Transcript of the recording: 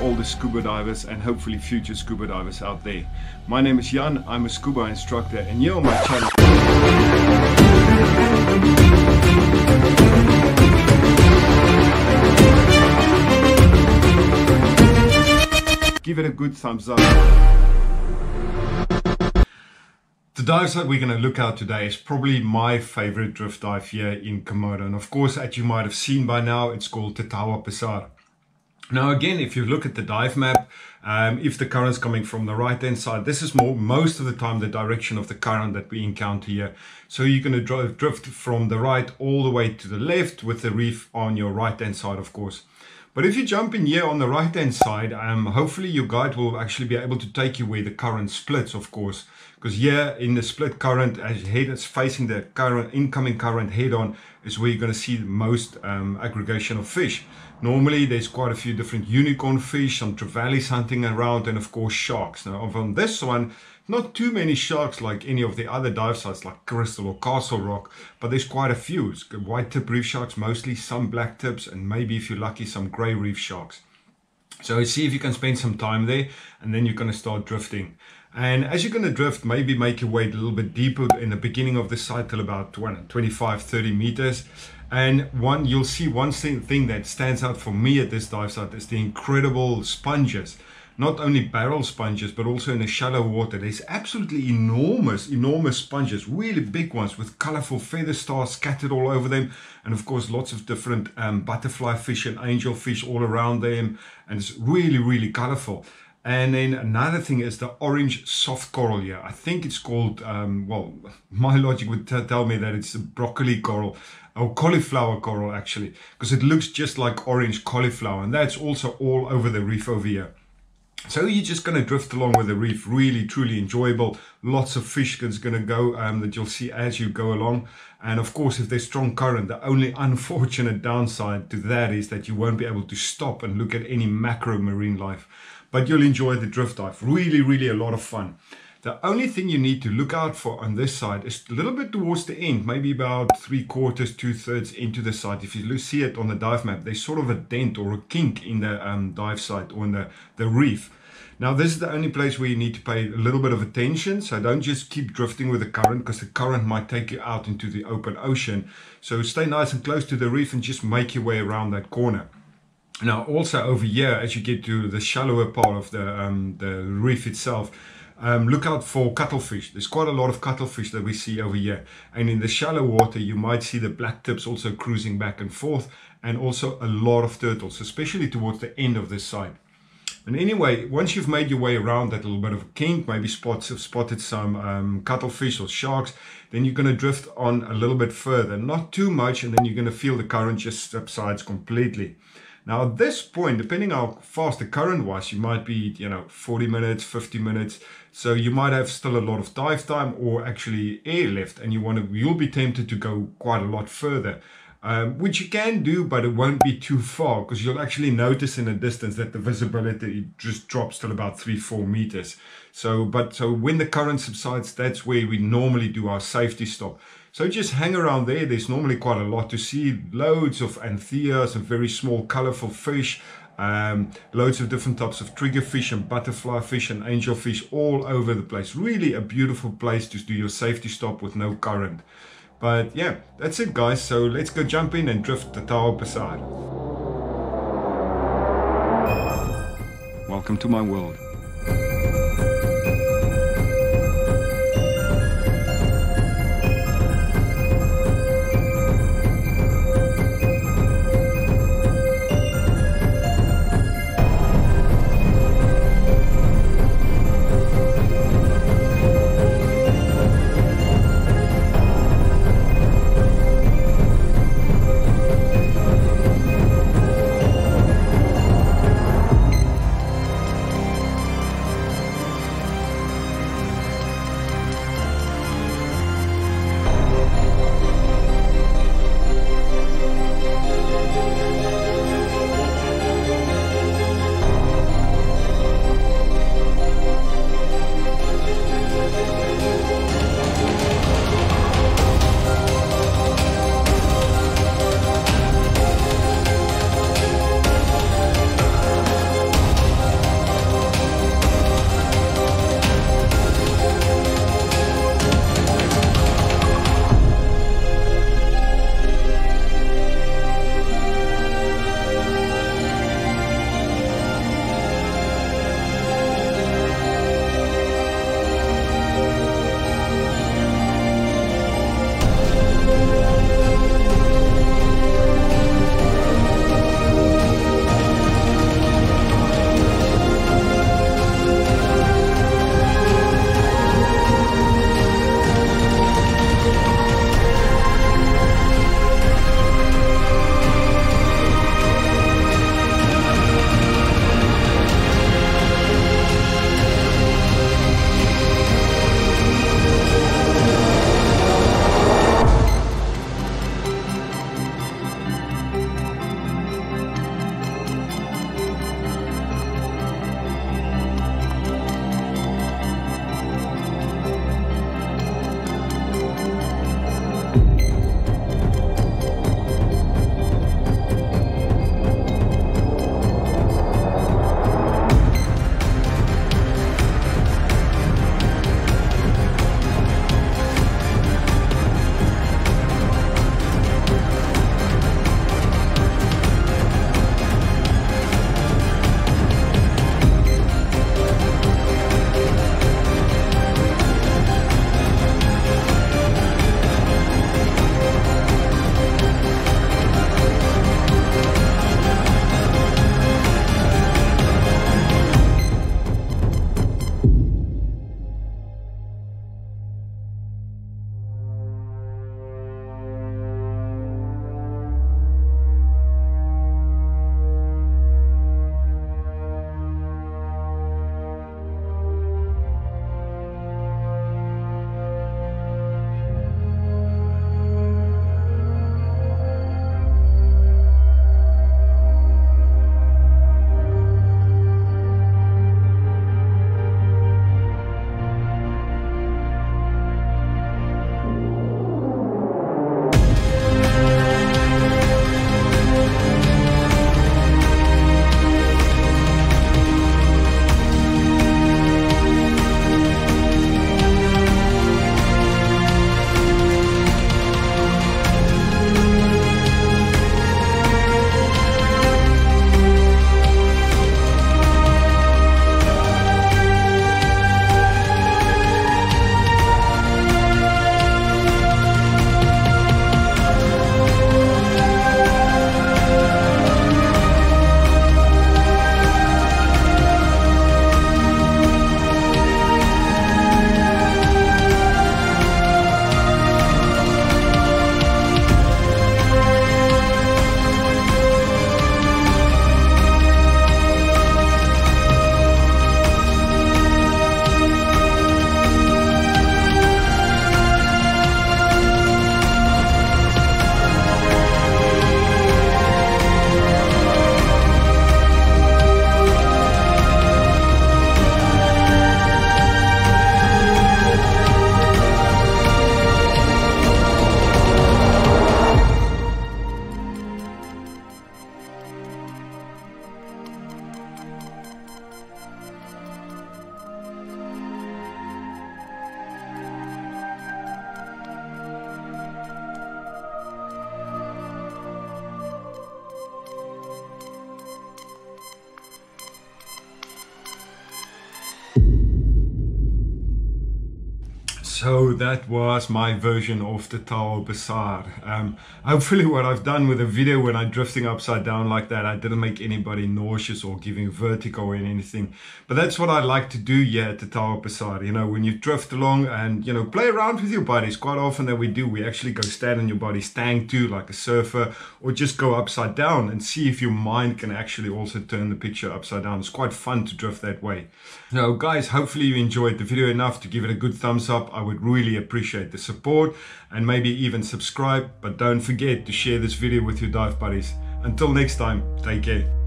all the scuba divers and hopefully future scuba divers out there. My name is Jan, I'm a scuba instructor and you're on my channel. Give it a good thumbs up. The dive site we're going to look at today is probably my favorite drift dive here in Komodo, and of course, as you might have seen by now, it's called Tatawa Besar. Now again, if you look at the dive map, if the current's coming from the right hand side, this is most of the time the direction of the current that we encounter here. So you're going to drift from the right all the way to the left with the reef on your right hand side, of course. But if you jump in here on the right hand side, hopefully your guide will actually be able to take you where the current splits, of course. Because here in the split current, as your head is facing the current, incoming current head on, is where you're going to see the most aggregation of fish. Normally there's quite a few different unicorn fish, some trevallies hunting around, and of course sharks. Now on this one, not too many sharks like any of the other dive sites like Crystal or Castle Rock, but there's quite a few. It's white tip reef sharks mostly, some black tips, and maybe if you're lucky some grey reef sharks. So see if you can spend some time there, and then you're going to start drifting. And as you're going to drift, maybe make your way a little bit deeper in the beginning of the site till about 25-30 meters. And you'll see one thing that stands out for me at this dive site is the incredible sponges. Not only barrel sponges, but also in the shallow water. There's absolutely enormous sponges, really big ones with colorful feather stars scattered all over them. And of course, lots of different butterfly fish and angel fish all around them. And it's really colorful. And then another thing is the orange soft coral here. I think it's called, well, my logic would tell me that it's a broccoli coral or cauliflower coral actually, because it looks just like orange cauliflower, and that's also all over the reef over here. So you're just going to drift along with the reef, really truly enjoyable. Lots of fish is going to go that you'll see as you go along. And of course, if there's strong current, the only unfortunate downside to that is that you won't be able to stop and look at any macro marine life. But you'll enjoy the drift dive. Really a lot of fun. The only thing you need to look out for on this side is a little bit towards the end, maybe about 3/4, 2/3 into the site. If you see it on the dive map, there's sort of a dent or a kink in the dive site or in the reef. Now this is the only place where you need to pay a little bit of attention. So don't just keep drifting with the current, because the current might take you out into the open ocean. So stay nice and close to the reef and just make your way around that corner. Now also over here, as you get to the shallower part of the reef itself, look out for cuttlefish. There's quite a lot of cuttlefish that we see over here. And in the shallow water, you might see the black tips also cruising back and forth, and also a lot of turtles, especially towards the end of this site. And anyway, once you've made your way around that little bit of a kink, maybe spotted some cuttlefish or sharks, then you're going to drift on a little bit further, not too much, and then you're going to feel the current just subsides completely. Now at this point, depending how fast the current was, you might be, 40 minutes, 50 minutes. So you might have still a lot of dive time or actually air left, and you'll be tempted to go quite a lot further. Which you can do, but it won't be too far, because you'll actually notice in the distance that the visibility just drops till about 3-4 meters. So when the current subsides, that's where we normally do our safety stop. So just hang around there. There's normally quite a lot to see. Loads of antheas and very small colorful fish. Loads of different types of triggerfish and butterfly fish and angel fish all over the place. Really a beautiful place to do your safety stop with no current. But yeah, that's it guys. So let's go jump in and drift the Tatawa Besar. Welcome to my world. So that was my version of the Tatawa Besar. Hopefully what I've done with the video when I'm drifting upside down like that, I didn't make anybody nauseous or giving vertigo or anything. But that's what I like to do here at the Tatawa Besar. You know, when you drift along and, you know, play around with your bodies. Quite often that we actually go stand on your body, stand to like a surfer, or just go upside down and see if your mind can actually also turn the picture upside down. It's quite fun to drift that way. So guys, hopefully you enjoyed the video enough to give it a good thumbs up. I would really appreciate the support, and maybe even subscribe, but don't forget to share this video with your dive buddies. Until next time, take care.